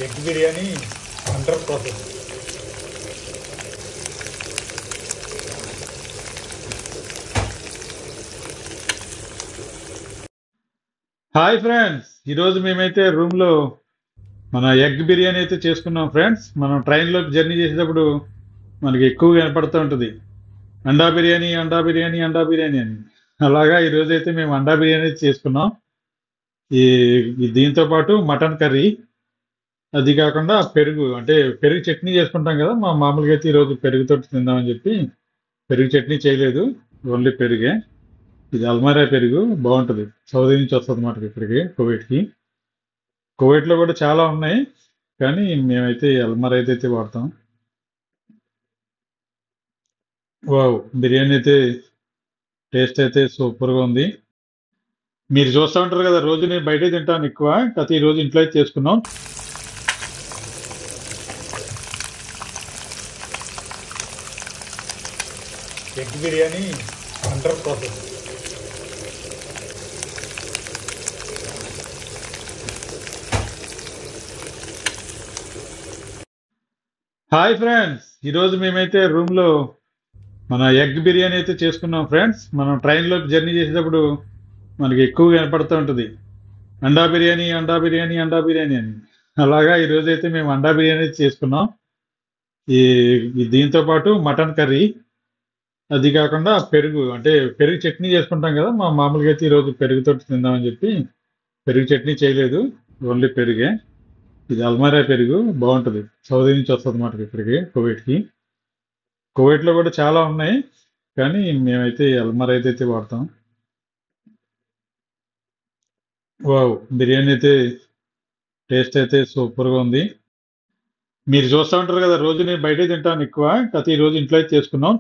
Egg biryani under process. Hi friends, ఈరోజు మేమైతే రూమ్లో మన ఎగ్ బిర్యానీ అయితే చేసుకున్నాం ఫ్రెండ్స్. మనం ట్రైన్లో జర్నీ చేసేటప్పుడు మనకి ఎక్కువగా కనపడుతూ ఉంటుంది అండా బిర్యానీ, అండా బిర్యానీ, అండా బిర్యానీ అని. అలాగా ఈరోజు అయితే మేము అండా బిర్యానీ అయితే చేసుకున్నాం. ఈ దీంతో పాటు మటన్ కర్రీ, అది కాకుండా పెరుగు, అంటే పెరుగు చట్నీ చేసుకుంటాం కదా. మామూలుగా అయితే ఈరోజు పెరుగుతో తిందామని చెప్పి పెరుగు చట్నీ చేయలేదు, ఓన్లీ పెరుగే. ఇది అల్మారా పెరుగు, బాగుంటుంది. సౌదీ నుంచి వస్తుంది అన్నమాట ఇక్కడికి, కువైట్కి. కువైట్లో కూడా చాలా ఉన్నాయి, కానీ మేమైతే ఈ అల్మారా అయితే వాడతాం. వావ్, బిర్యానీ అయితే టేస్ట్ అయితే సూపర్గా ఉంది. మీరు చూస్తూ ఉంటారు కదా, రోజు నేను బయటే తింటాను ఎక్కువ, కాకపోతే ఈ రోజు ఇంట్లో అయితే చేసుకున్నాం. Egg biryani under process. Hi friends, ఈరోజు మేమైతే రూమ్లో మన ఎగ్ బిర్యానీ అయితే చేసుకున్నాం ఫ్రెండ్స్. మనం ట్రైన్లో జర్నీ చేసేటప్పుడు మనకి ఎక్కువగా కనపడుతూ ఉంటుంది అండా బిర్యానీ, అండా బిర్యానీ, అండా బిర్యానీ అని. అలాగా ఈరోజు అయితే మేము అండా బిర్యానీ అయితే చేసుకున్నాం. ఈ దీంతో పాటు మటన్ కర్రీ, అది కాకుండా పెరుగు, అంటే పెరుగు చట్నీ చేసుకుంటాం కదా. మామూలుగా అయితే ఈరోజు పెరుగుతో తిందామని చెప్పి పెరుగు చట్నీ చేయలేదు, ఓన్లీ పెరుగే. ఇది అల్మారా పెరుగు, బాగుంటుంది. సౌదీ నుంచి వస్తుంది అన్నమాట ఇక్కడికి, కువైట్కి. కువైట్లో కూడా చాలా ఉన్నాయి, కానీ మేమైతే ఈ అల్మారా అయితే వాడతాం. వావ్, బిర్యానీ అయితే టేస్ట్ అయితే సూపర్గా ఉంది. మీరు చూస్తూ ఉంటారు కదా, రోజు నేను బయటే తింటాను ఎక్కువ, కాకపోతే ఈ రోజు ఇంట్లో అయితే చేసుకున్నాం.